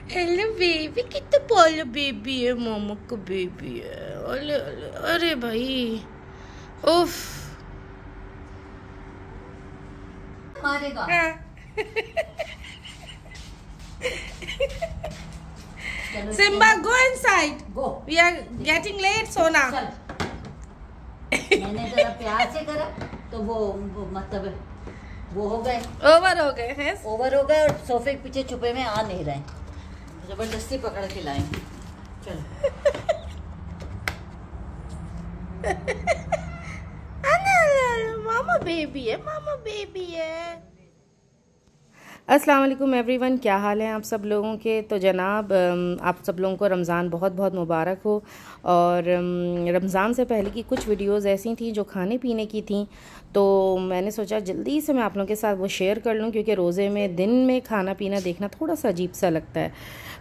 Hello baby, कितना पालो baby है, मामा का बेबी है। अरे अरे अरे भाई, उफ मारेगा। Simba, go inside, go. We are getting late. सोना, मैंने जरा प्यार से करा तो वो मतलब वो हो गए, ओवर हो गए हैं। ओवर हो गए और सोफे के पीछे छुपे में आ नहीं रहे, जबरदस्ती पकड़ के लाए। चलो मामा बेबी है, मामा बेबी है। अस्सलाम वालेकुम एवरीवन, क्या हाल है आप सब लोगों के। तो जनाब, आप सब लोगों को रमज़ान बहुत बहुत मुबारक हो। और रमज़ान से पहले की कुछ वीडियोस ऐसी थी जो खाने पीने की थी, तो मैंने सोचा जल्दी से मैं आप लोगों के साथ वो शेयर कर लूँ, क्योंकि रोज़े में दिन में खाना पीना देखना थोड़ा सा अजीब सा लगता है।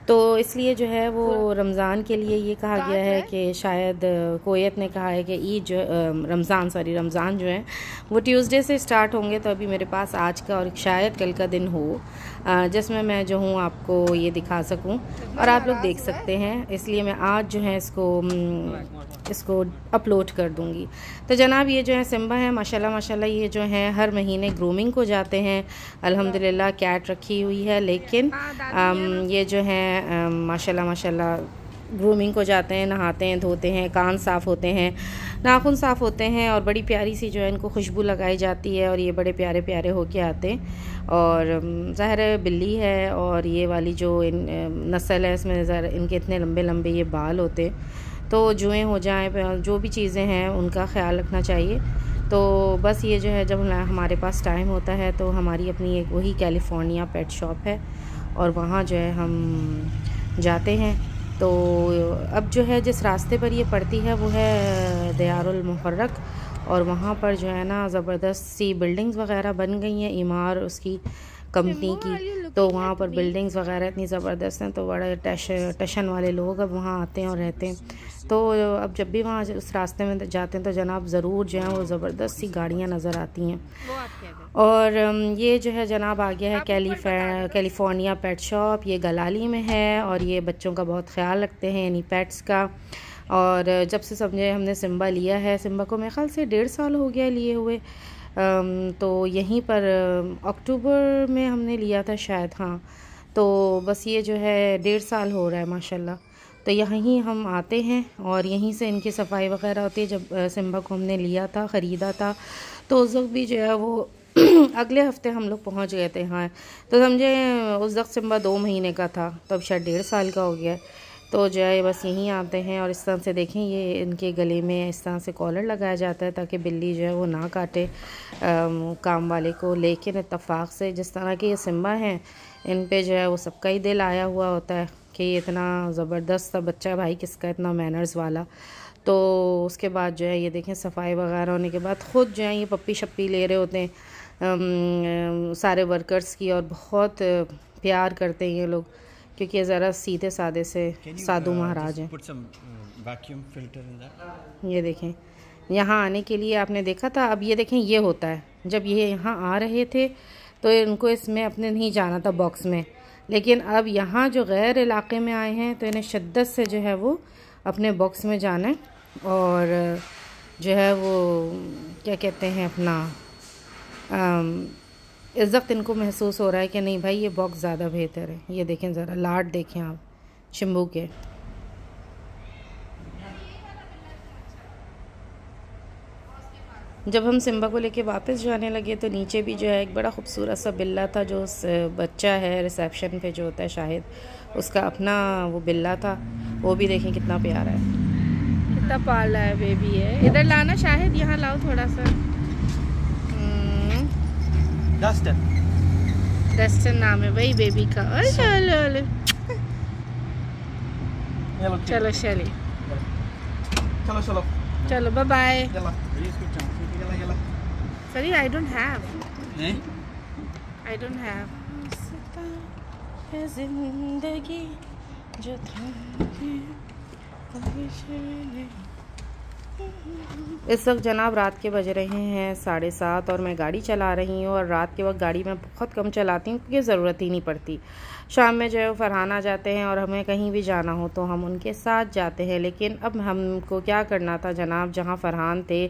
तो इसलिए जो है वो रमज़ान के लिए ये कहा गया है कि शायद कोयत ने कहा है कि ईद जो रमज़ान जो है वो ट्यूसडे से स्टार्ट होंगे। तो अभी मेरे पास आज का और शायद कल का दिन हो जिसमें मैं जो हूँ आपको ये दिखा सकूँ और आप लोग देख सकते हैं। इसलिए मैं आज जो है इसको अपलोड कर दूँगी। तो जनाब, ये जो है सिम्बा है, माशाल्लाह ये जो है हर महीने ग्रूमिंग को जाते हैं। अल्हम्दुलिल्लाह कैट रखी हुई है, लेकिन ये जो है माशाल्लाह ग्रूमिंग को जाते हैं, नहाते हैं, धोते हैं, कान साफ़ होते हैं, नाखून साफ़ होते हैं और बड़ी प्यारी सी जो है इनको खुशबू लगाई जाती है और ये बड़े प्यारे प्यारे होके आते हैं। और ज़ाहिर है बिल्ली है और ये वाली जो नस्ल है इसमें ज़रा इनके इतने लंबे लंबे ये बाल होते हैं, तो जुएँ हो जाएँ, जो भी चीज़ें हैं उनका ख़्याल रखना चाहिए। तो बस ये जो है जब हमारे पास टाइम होता है तो हमारी अपनी एक वही कैलिफोर्निया पेट शॉप है और वहाँ जो है हम जाते हैं। तो अब जो है जिस रास्ते पर ये पड़ती है वो है दयारुल मुहर्रक, और वहाँ पर जो है ना ज़बरदस्त सी बिल्डिंग्स वगैरह बन गई हैं, इमार उसकी कंपनी की। तो वहाँ पर बिल्डिंग्स वगैरह इतनी ज़बरदस्त हैं, तो बड़े टशन वाले लोग अब वहाँ आते हैं और रहते हैं। तो अब जब भी वहाँ उस रास्ते में जाते हैं तो जनाब ज़रूर जो है वो ज़बरदस्त सी गाड़ियाँ नज़र आती हैं। और ये जो है जनाब आ गया है कैलिफोर्निया पेट शॉप, ये गलाली में है और ये बच्चों का बहुत ख्याल रखते हैं, यानी पेट्स का। और जब से समझे हमने सिम्बा लिया है, सिम्बा को मेरे ख्याल से 1.5 साल हो गया लिए हुए। तो यहीं पर अक्टूबर में हमने लिया था शायद, हाँ। तो बस ये जो है 1.5 साल हो रहा है माशाल्लाह। तो यहीं हम आते हैं और यहीं से इनकी सफाई वगैरह होती है। जब सिम्बा को हमने लिया था, ख़रीदा था, तो उस वक्त भी जो है वो अगले हफ्ते हम लोग पहुंच गए थे। हाँ, तो समझे उस वक्त सिम्बा 2 महीने का था, तो अब शायद 1.5 साल का हो गया। तो जो है बस यहीं आते हैं और इस तरह से देखें, ये इनके गले में इस तरह से कॉलर लगाया जाता है ताकि बिल्ली जो है वो ना काटे काम वाले को। लेकिन इत्तफाक से जिस तरह के ये सिम्बा हैं, इन पे जो है वो सबका ही दिल आया हुआ होता है कि ये इतना ज़बरदस्त सा बच्चा, भाई किसका इतना मैनर्स वाला। तो उसके बाद जो है ये देखें, सफाई वगैरह होने के बाद ख़ुद जो है ये पप्पी शप्पी ले रहे होते हैं सारे वर्कर्स की, और बहुत प्यार करते हैं ये लोग, क्योंकि ये ज़रा सीधे सादे से साधु महाराज हैं। ये देखें, यहाँ आने के लिए आपने देखा था, अब ये देखें ये होता है जब ये यहाँ आ रहे थे तो इनको इसमें अपने नहीं जाना था बॉक्स में, लेकिन अब यहाँ जो गैर इलाके में आए हैं तो इन्हें शिद्दत से जो है वो अपने बॉक्स में जाना है। और जो है वो क्या कहते हैं अपना इस वक्त इनको महसूस हो रहा है कि नहीं भाई ये बॉक्स ज़्यादा बेहतर है। ये देखें ज़रा लाड देखें आप शिम्बू के। जब हम सिम्बा को लेके वापस जाने लगे तो नीचे भी जो है एक बड़ा खूबसूरत सा बिल्ला था, जो बच्चा है रिसेप्शन पे जो होता है शायद उसका अपना वो बिल्ला था, वो भी देखें कितना प्यारा है, कितना पाला है, बेबी है। इधर लाना शाहिद, यहाँ लाओ थोड़ा सा। डस्टन नाम है भाई बेबी का। चलो चलो चलो चलो चलो bye bye. Sorry, I don't have जिंदगी जो इस वक्त जनाब रात के बज रहे हैं 7:30 और मैं गाड़ी चला रही हूँ। और रात के वक्त गाड़ी मैं बहुत कम चलाती हूँ क्योंकि ज़रूरत ही नहीं पड़ती। शाम में जो है वो फरहान आ जाते हैं और हमें कहीं भी जाना हो तो हम उनके साथ जाते हैं। लेकिन अब हमको क्या करना था जनाब, जहाँ फरहान थे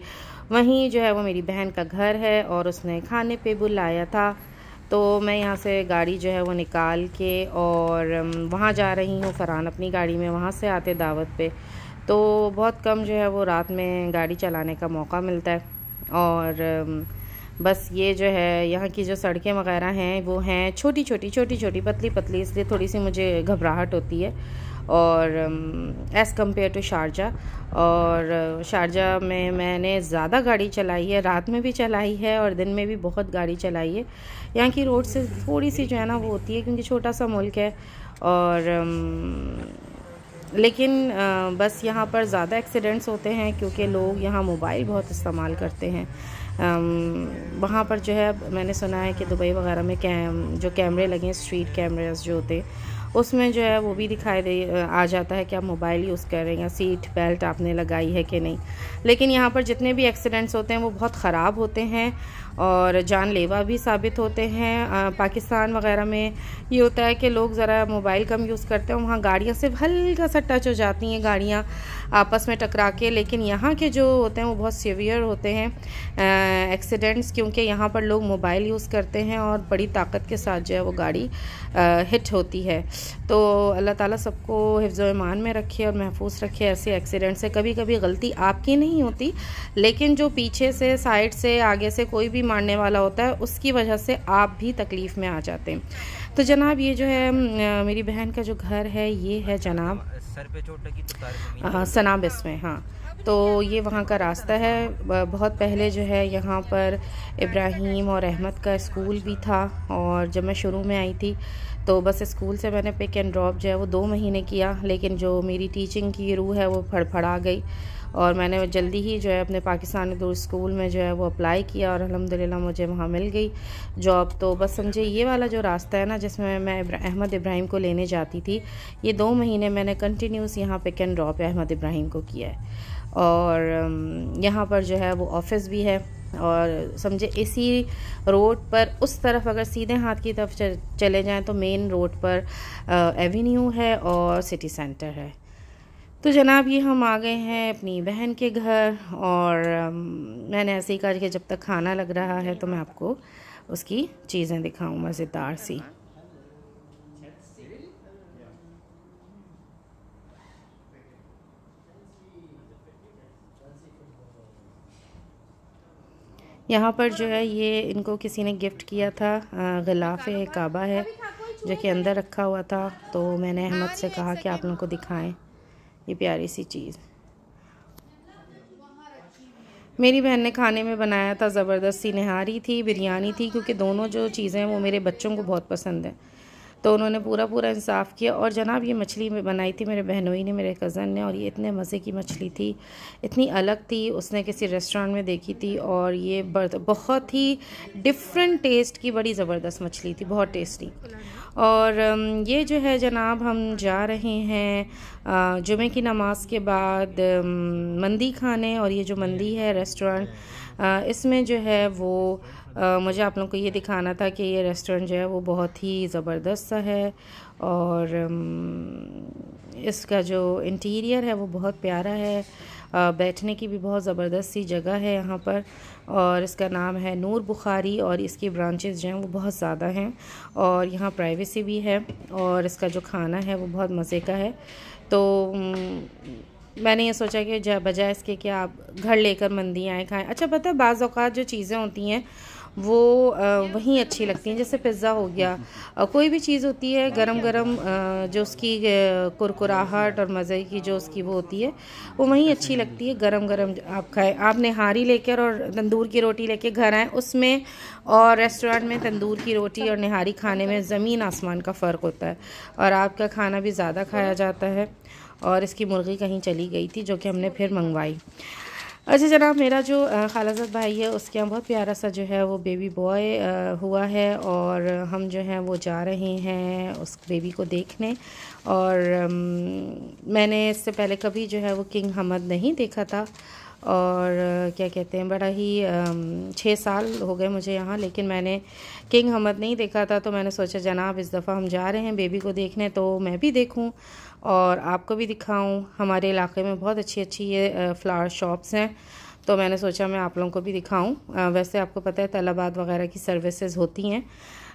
वहीं जो है वो मेरी बहन का घर है और उसने खाने पे बुलाया था। तो मैं यहाँ से गाड़ी जो है वो निकाल के और वहाँ जा रही हूँ। फरहान अपनी गाड़ी में वहाँ से आते दावत पे, तो बहुत कम जो है वो रात में गाड़ी चलाने का मौका मिलता है। और बस ये जो है यहाँ की जो सड़कें वगैरह हैं वो हैं छोटी छोटी पतली पतली, इसलिए थोड़ी सी मुझे घबराहट होती है। और एज़ कम्पेयर टू शारजा, और शारजा में मैंने ज़्यादा गाड़ी चलाई है, रात में भी चलाई है और दिन में भी बहुत गाड़ी चलाई है। यहाँ की रोड से थोड़ी सी जो है ना वो होती है क्योंकि छोटा सा मुल्क है। और लेकिन बस यहाँ पर ज़्यादा एक्सीडेंट्स होते हैं क्योंकि लोग यहाँ मोबाइल बहुत इस्तेमाल करते हैं। वहाँ पर जो है मैंने सुना है कि दुबई वगैरह में जो कैमरे लगे हैं, स्ट्रीट कैमरेज जो होते हैं, उसमें जो है वो भी दिखाई आ जाता है कि आप मोबाइल यूज़ कर रहे हैं, सीट बेल्ट आपने लगाई है कि नहीं। लेकिन यहाँ पर जितने भी एक्सीडेंट्स होते हैं वो बहुत ख़राब होते हैं और जानलेवा भी साबित होते हैं। पाकिस्तान वगैरह में ये होता है कि लोग ज़रा मोबाइल कम यूज़ करते हैं, वहाँ गाड़ियाँ सिर्फ हल्का सा टच हो जाती हैं, गाड़ियाँ आपस में टकरा के। लेकिन यहाँ के जो होते हैं वो बहुत सीवियर होते हैं एक्सीडेंट्स, क्योंकि यहाँ पर लोग मोबाइल यूज़ करते हैं और बड़ी ताकत के साथ जो है वो गाड़ी हिट होती है। तो अल्लाह ताला सबको हिफ्ज़ व ईमान में रखे और महफूज रखे ऐसे एक्सीडेंट से। कभी कभी गलती आपकी नहीं होती, लेकिन जो पीछे से, साइड से, आगे से कोई भी मारने वाला होता है उसकी वजह से आप भी तकलीफ़ में आ जाते हैं। तो जनाब ये जो है मेरी बहन का जो घर है ये है जनाब सर पे चोट लगी तो सनाबिस में। हाँ, तो ये वहाँ का रास्ता है। बहुत पहले जो है यहाँ पर इब्राहीम और अहमद का स्कूल भी था और जब मैं शुरू में आई थी तो बस स्कूल से मैंने पिक एंड ड्रॉप जो है वो 2 महीने किया। लेकिन जो मेरी टीचिंग की रूह है वो फड़फड़ा गई और मैंने जल्दी ही जो है अपने पाकिस्तानी दूर स्कूल में जो है वो अप्लाई किया और अल्हम्दुलिल्लाह मुझे वहाँ मिल गई जॉब। तो बस समझे ये वाला जो रास्ता है ना जिसमें मैं अहमद इब्राहीम को लेने जाती थी, ये 2 महीने मैंने कंटिन्यूस यहाँ pick and drop Ahmed Ibrahim को किया है। और यहाँ पर जो है वो ऑफिस भी है और समझे इसी रोड पर उस तरफ अगर सीधे हाथ की तरफ चले जाएं तो मेन रोड पर एवेन्यू है और सिटी सेंटर है। तो जनाब ये हम आ गए हैं अपनी बहन के घर और मैंने ऐसे ही कहा कि जब तक खाना लग रहा है तो मैं आपको उसकी चीज़ें दिखाऊं मज़ेदार सी। यहाँ पर जो है ये इनको किसी ने गिफ्ट किया था, गिलाफ़ काबा है जो कि अंदर रखा हुआ था। तो मैंने अहमद से कहा कि आप लोगों को दिखाएं ये प्यारी सी चीज़। मेरी बहन ने खाने में बनाया था ज़बरदस्त सी नहारी थी, बिरयानी थी, क्योंकि दोनों जो चीज़ें हैं वो मेरे बच्चों को बहुत पसंद है। तो उन्होंने पूरा इंसाफ किया। और जनाब ये मछली में बनाई थी मेरे बहनोई ने, मेरे कज़न ने, और ये इतने मज़े की मछली थी, इतनी अलग थी, उसने किसी रेस्टोरेंट में देखी थी और ये बहुत ही डिफरेंट टेस्ट की बड़ी ज़बरदस्त मछली थी, बहुत टेस्टी। और ये जो है जनाब हम जा रहे हैं जुमे की नमाज के बाद मंदी खाने। और ये जो मंदी है रेस्टोरेंट, इसमें जो है वो मुझे आप लोगों को ये दिखाना था कि ये रेस्टोरेंट जो है वो बहुत ही ज़बरदस्त सा है और इसका जो इंटीरियर है वो बहुत प्यारा है। बैठने की भी बहुत ज़बरदस्त सी जगह है यहाँ पर और इसका नाम है नूर बुखारी और इसकी ब्रांचेस जो हैं वो बहुत ज़्यादा हैं और यहाँ प्राइवेसी भी है और इसका जो खाना है वो बहुत मज़े का है। तो मैंने ये सोचा कि बजाय इसके कि आप घर लेकर मंदी आए खाएं। अच्छा पता है बाज़ औक़ात जो चीज़ें होती हैं वो वहीं अच्छी लगती हैं, जैसे पिज़्ज़ा हो गया, कोई भी चीज़ होती है गरम गरम जो उसकी कुरकुराहट और मज़े की जो उसकी वो होती है वो वहीं अच्छी लगती है गरम गरम आप खाएं। आप निहारी लेकर और तंदूर की रोटी लेके घर आएँ, उसमें और रेस्टोरेंट में तंदूर की रोटी और निहारी खाने में ज़मीन आसमान का फ़र्क होता है और आपका खाना भी ज़्यादा खाया जाता है। और इसकी मुर्गी कहीं चली गई थी जो कि हमने फिर मंगवाई। अच्छा जनाब मेरा जो खालाजाद भाई है उसके यहाँ बहुत प्यारा सा जो है वो बेबी बॉय हुआ है और हम जो हैं वो जा रहे हैं उस बेबी को देखने। और मैंने इससे पहले कभी जो है वो किंग हमद नहीं देखा था और क्या कहते हैं, बड़ा ही 6 साल हो गए मुझे यहाँ, लेकिन मैंने किंग हमद नहीं देखा था। तो मैंने सोचा जनाब इस दफ़ा हम जा रहे हैं बेबी को देखने, तो मैं भी देखूं और आपको भी दिखाऊं। हमारे इलाके में बहुत अच्छी अच्छी ये फ्लावर शॉप्स हैं, तो मैंने सोचा मैं आप लोगों को भी दिखाऊं। वैसे आपको पता है तलबात वगैरह की सर्विसेज होती हैं,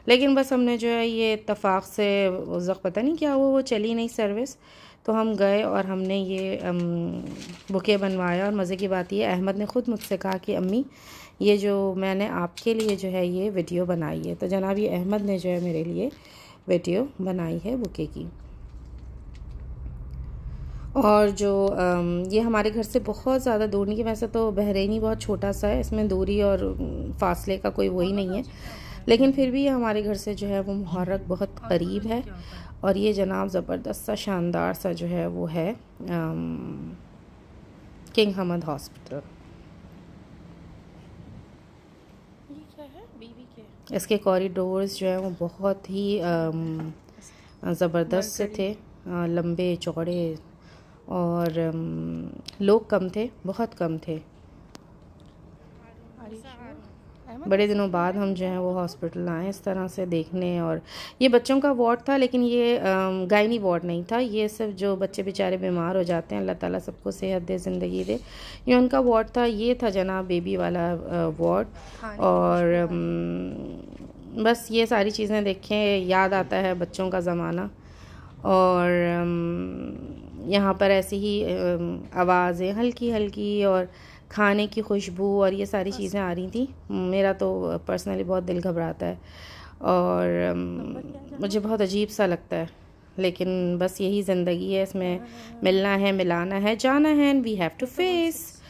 लेकिन बस हमने जो है ये इत्तफाक से उस वक्त पता नहीं क्या हुआ, वो चली नहीं सर्विस, तो हम गए और हमने ये बुके बनवाया। और मज़े की बात ये, अहमद ने ख़ुद मुझसे कहा कि अम्मी ये जो मैंने आपके लिए जो है ये वीडियो बनाई है। तो जनाब ये अहमद ने जो है मेरे लिए वीडियो बनाई है बुके की। और जो ये हमारे घर से बहुत ज़्यादा दूर नहीं है, वैसे तो बहरीन ही बहुत छोटा सा है, इसमें दूरी और फासले का कोई वही नहीं है, लेकिन फिर भी हमारे घर से जो है वो मुहर्रक बहुत करीब है। और ये जनाब ज़बरदस्त सा शानदार सा जो है वो है किंग हमद हॉस्पिटल। इसके कॉरिडोर्स जो है वो बहुत ही ज़बरदस्त से थे, लंबे चौड़े, और लोग कम थे, बहुत कम थे। बड़े दिनों बाद हम जो है वो हॉस्पिटल आए इस तरह से देखने। और ये बच्चों का वार्ड था, लेकिन ये गायनी वार्ड नहीं था, ये सिर्फ जो बच्चे बेचारे बीमार हो जाते हैं, अल्लाह ताला सबको सेहत दे, ज़िंदगी दे, ये उनका वार्ड था। ये था जनाब बेबी वाला वार्ड। और बस ये सारी चीज़ें देखें, याद आता है बच्चों का ज़माना। और यहाँ पर ऐसी ही आवाज़ें हल्की हल्की और खाने की खुशबू और ये सारी चीज़ें आ रही थी। मेरा तो पर्सनली बहुत दिल घबराता है और मुझे बहुत अजीब सा लगता है, लेकिन बस यही ज़िंदगी है, इसमें मिलना है, मिलाना है, जाना है, and we have to face.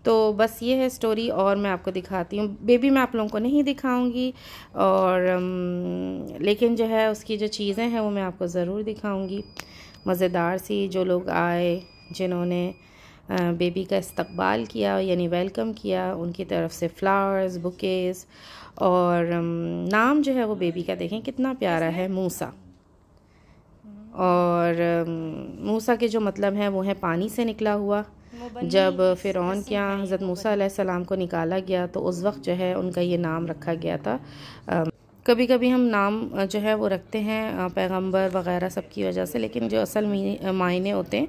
तो बस ये है स्टोरी, और मैं आपको दिखाती हूँ। बेबी मैं आप लोगों को नहीं दिखाऊंगी, और लेकिन जो है उसकी जो चीज़ें हैं वो मैं आपको ज़रूर दिखाऊंगी। मज़ेदार सी, जो लोग आए, जिन्होंने बेबी का इस्तकबाल किया, यानी वेलकम किया, उनकी तरफ से फ्लावर्स, बुकेज़, और नाम जो है वो बेबी का देखें कितना प्यारा है, मूसा। और मूसा के जो मतलब हैं वो है पानी से निकला हुआ। जब फ़िरौन के यहाँ हज़रत मूसा अलैहिस्सलाम को निकाला गया तो उस वक्त जो है उनका ये नाम रखा गया था। कभी कभी हम नाम जो है वो रखते हैं पैगंबर वग़ैरह सब की वजह से, लेकिन जो असल मायने होते हैं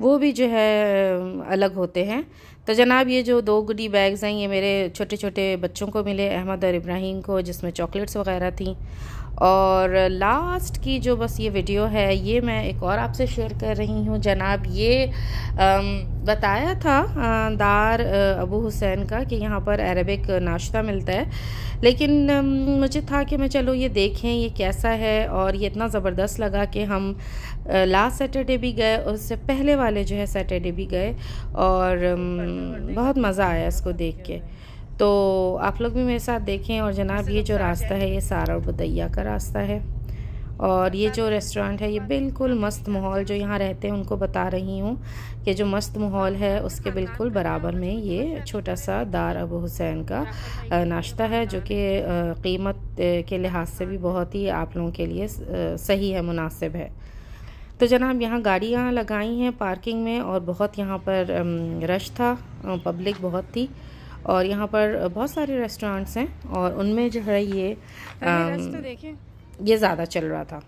वो भी जो है अलग होते हैं। तो जनाब ये जो 2 गुडी बैग्स हैं ये मेरे छोटे छोटे बच्चों को मिले, अहमद और इब्राहिम को, जिसमें चॉकलेट्स वग़ैरह थी। और लास्ट की जो बस ये वीडियो है ये मैं एक और आपसे शेयर कर रही हूँ। जनाब ये बताया था दार अबू हुसैन का कि यहाँ पर अरबिक नाश्ता मिलता है, लेकिन मुझे था कि मैं चलो ये देखें ये कैसा है। और ये इतना ज़बरदस्त लगा कि हम लास्ट सैटरडे भी गए, उससे पहले वाले जो है सैटरडे भी गए, और बहुत मज़ा आया इसको देख के। तो आप लोग भी मेरे साथ देखें। और जनाब ये जो रास्ता है ये सारा और बुदैया का रास्ता है, और ये जो रेस्टोरेंट है ये बिल्कुल मस्त माहौल, जो यहाँ रहते हैं उनको बता रही हूँ कि जो मस्त माहौल है उसके बिल्कुल बराबर में ये छोटा सा दार अबू हुसैन का नाश्ता है, जो कि कीमत के लिहाज से भी बहुत ही आप लोगों के लिए सही है, मुनासिब है। तो जनाब यहाँ गाड़ियाँ लगाई हैं पार्किंग में, और बहुत यहाँ पर रश था, पब्लिक बहुत थी, और यहाँ पर बहुत सारे रेस्टोरेंट्स हैं, और उनमें जो है ये ज़्यादा चल रहा था।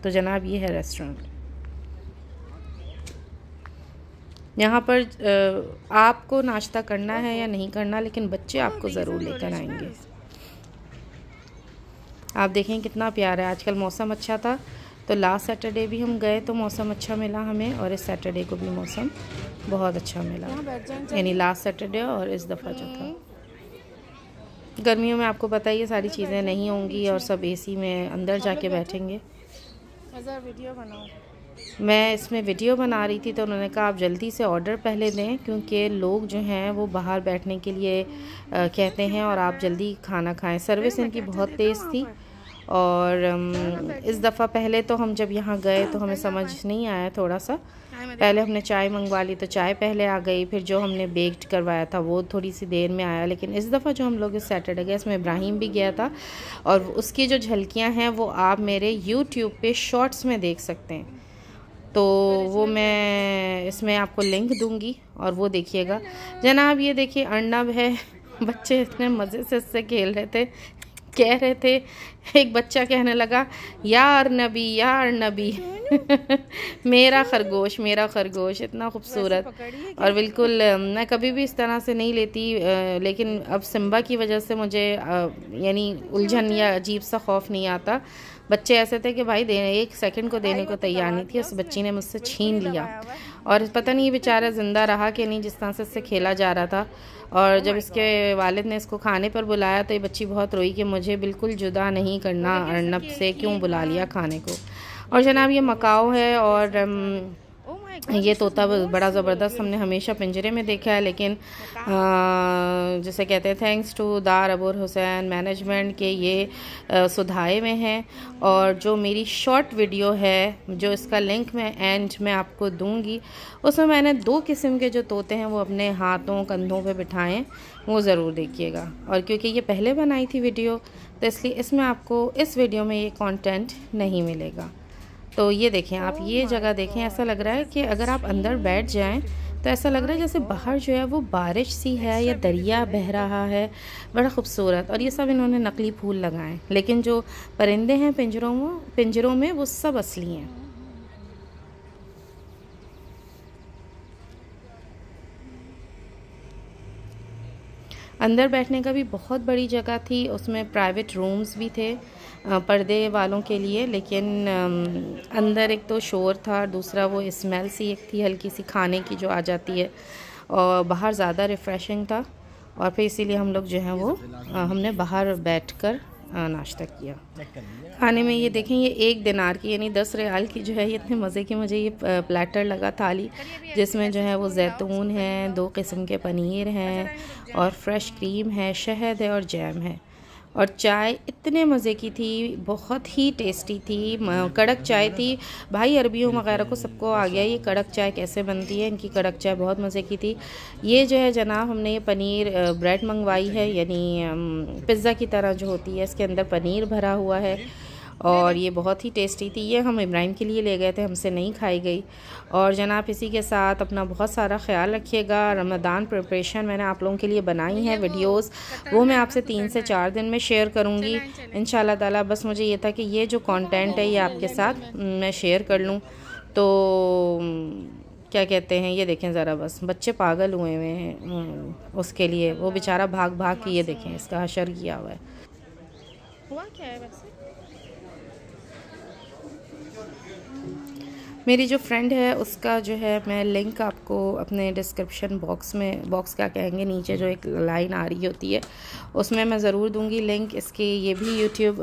तो जनाब ये है रेस्टोरेंट। यहाँ पर आपको नाश्ता करना है या नहीं करना, लेकिन बच्चे आपको ज़रूर लेकर आएंगे। आप देखें कितना प्यारा है। आजकल मौसम अच्छा था, तो लास्ट सैटरडे भी हम गए तो मौसम अच्छा मिला हमें, और इस सैटरडे को भी मौसम बहुत अच्छा मिला, यानी लास्ट सैटरडे और इस दफ़ा जो था। गर्मियों में आपको पता है ये सारी चीज़ें नहीं होंगी, और सब एसी में अंदर जाके बैठेंगे। वीडियो बनाओ। मैं इसमें वीडियो बना रही थी, तो उन्होंने कहा आप जल्दी से ऑर्डर पहले दें, क्योंकि लोग जो हैं वो बाहर बैठने के लिए कहते हैं, और आप जल्दी खाना खाएं। सर्विस इनकी बहुत तेज़ थी, और इस दफ़ा पहले तो हम जब यहाँ गए तो हमें समझ नहीं आया, थोड़ा सा पहले हमने चाय मंगवा ली तो चाय पहले आ गई, फिर जो हमने बेक्ड करवाया था वो थोड़ी सी देर में आया। लेकिन इस दफ़ा जो हम लोग इस सैटरडे गए, इसमें इब्राहिम भी गया था, और उसकी जो झलकियाँ हैं वो आप मेरे YouTube पे शॉर्ट्स में देख सकते हैं। तो वो मैं इसमें आपको लिंक दूंगी और वो देखिएगा जनाब। ये देखिए अर्नब है, बच्चे इतने मज़े से इससे खेल रहे थे, कह रहे थे, एक बच्चा कहने लगा यार नबी मेरा खरगोश इतना खूबसूरत। और बिल्कुल मैं कभी भी इस तरह से नहीं लेती, लेकिन अब सिम्बा की वजह से मुझे यानी उलझन या अजीब सा खौफ नहीं आता। बच्चे ऐसे थे कि भाई एक सेकंड को देने को तैयार नहीं थी, उस बच्ची ने मुझसे छीन लिया और पता नहीं ये बेचारा ज़िंदा रहा कि नहीं, जिस तरह से इससे खेला जा रहा था। और जब इसके वालिद ने इसको खाने पर बुलाया तो ये बच्ची बहुत रोई कि मुझे बिल्कुल जुदा नहीं करना अर्नब से, क्यों बुला लिया खाने को। और जनाब ये मकाओ है और ये तोता बड़ा ज़बरदस्त हमने हमेशा पिंजरे में देखा है, लेकिन जैसे कहते हैं थैंक्स टू दार अबूर हुसैन मैनेजमेंट के ये सुधाए में हैं। और जो मेरी शॉर्ट वीडियो है जो इसका लिंक मैं एंड में आपको दूंगी, उसमें मैंने 2 किस्म के जो तोते हैं वो अपने हाथों कंधों पे बिठाएं, वो ज़रूर देखिएगा। और क्योंकि ये पहले बनाई थी वीडियो तो इसलिए इसमें आपको इस वीडियो में ये कंटेंट नहीं मिलेगा। तो ये देखें आप, ये जगह देखें, ऐसा लग रहा है कि अगर आप अंदर बैठ जाएं तो ऐसा लग रहा है जैसे बाहर जो है वो बारिश सी है या दरिया बह रहा है, बड़ा खूबसूरत। और ये सब इन्होंने नकली फूल लगाए, लेकिन जो परिंदे हैं पिंजरों में वो सब असली हैं। अंदर बैठने का भी बहुत बड़ी जगह थी, उसमें प्राइवेट रूम्स भी थे पर्दे वालों के लिए, लेकिन अंदर एक तो शोर था, दूसरा वो स्मेल सी एक थी हल्की सी खाने की जो आ जाती है, और बाहर ज़्यादा रिफ़्रेशिंग था। और फिर इसीलिए हम लोग जो है वो हमने बाहर बैठकर नाश्ता किया। खाने में ये देखें, ये 1 दिनार की यानी 10 रियाल की जो है, ये इतने मज़े की मुझे ये प्लेटर लगा थाली, जिसमें जो है वो जैतून है, 2 किस्म के पनीर हैं और फ्रेश क्रीम है, शहद है और जैम है। और चाय इतने मज़े की थी, बहुत ही टेस्टी थी, कड़क चाय थी। भाई अरबियों वगैरह को सबको आ गया ये कड़क चाय कैसे बनती है, इनकी कड़क चाय बहुत मज़े की थी। ये जो है जनाब हमने ये पनीर ब्रेड मंगवाई है, यानी पिज़्ज़ा की तरह जो होती है, इसके अंदर पनीर भरा हुआ है और ये बहुत ही टेस्टी थी। ये हम इब्राहिम के लिए ले गए थे, हमसे नहीं खाई गई। और जनाब इसी के साथ अपना बहुत सारा ख्याल रखिएगा। रमज़ान प्रिपरेशन मैंने आप लोगों के लिए बनाई है वीडियोस, वो मैं आपसे 3 से 4 दिन में शेयर करूँगी इंशाल्लाह ताला। बस मुझे ये था कि ये जो कंटेंट है ये आपके साथ मैं शेयर कर लूँ। तो क्या कहते हैं, ये देखें ज़रा, बस बच्चे पागल हुए हुए हैं उसके लिए, वो बेचारा भाग भाग के ये देखें इसका हशर किया हुआ है। हुआ क्या है वैसे? मेरी जो फ्रेंड है उसका जो है मैं लिंक आपको अपने डिस्क्रिप्शन बॉक्स क्या कहेंगे, नीचे जो एक लाइन आ रही होती है उसमें मैं ज़रूर दूंगी लिंक इसकी। ये भी यूट्यूब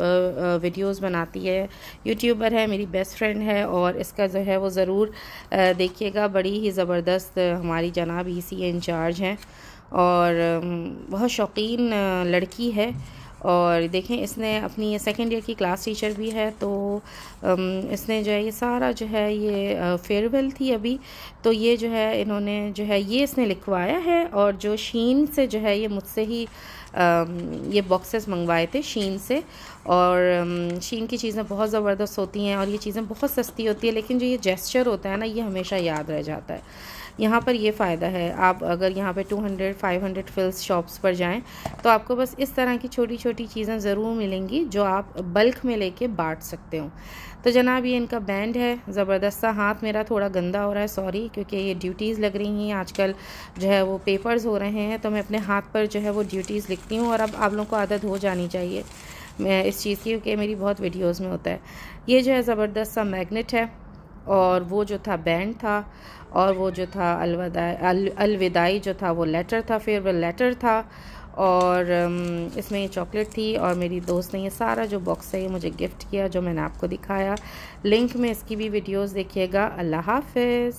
वीडियोस बनाती है, यूट्यूबर है, मेरी बेस्ट फ्रेंड है और इसका जो है वो ज़रूर देखिएगा। बड़ी ही ज़बरदस्त हमारी जनाब EC इंचार्ज हैं और बहुत शौकीन लड़की है। और देखें इसने अपनी ये 2nd ईयर की क्लास टीचर भी है, तो इसने जो है ये सारा जो है ये फेयरवेल थी अभी, तो ये जो है इन्होंने जो है ये इसने लिखवाया है। और जो शीन से जो है ये मुझसे ही ये बॉक्सेस मंगवाए थे शीन से। और शीन की चीज़ें बहुत ज़बरदस्त होती हैं और ये चीज़ें बहुत सस्ती होती है, लेकिन जो ये जेस्चर होता है ना ये हमेशा याद रह जाता है। यहाँ पर ये फ़ायदा है, आप अगर यहाँ पे 200-500 फिल्स शॉप्स पर जाएं तो आपको बस इस तरह की छोटी छोटी चीज़ें ज़रूर मिलेंगी जो आप बल्क में लेके बांट सकते हो। तो जनाब ये इनका बैंड है ज़बरदस्त सा। हाथ मेरा थोड़ा गंदा हो रहा है, सॉरी, क्योंकि ये ड्यूटीज़ लग रही हैं आजकल, जो है वो पेपर्स हो रहे हैं, तो मैं अपने हाथ पर जो है वो ड्यूटीज़ लिखती हूँ। और अब आप लोगों को आदत हो जानी चाहिए मैं इस चीज़ की, क्योंकि मेरी बहुत वीडियोज़ में होता है। ये जो है ज़बरदस्त सा मैग्नेट है और वो जो था बैंड था और वो जो था अलविदाई जो था वो लेटर था, फेयरवेल लेटर था। और इसमें ये चॉकलेट थी और मेरी दोस्त ने ये सारा जो बॉक्स है ये मुझे गिफ्ट किया, जो मैंने आपको दिखाया। लिंक में इसकी भी वीडियोस देखिएगा। अल्लाह हाफ़िज़।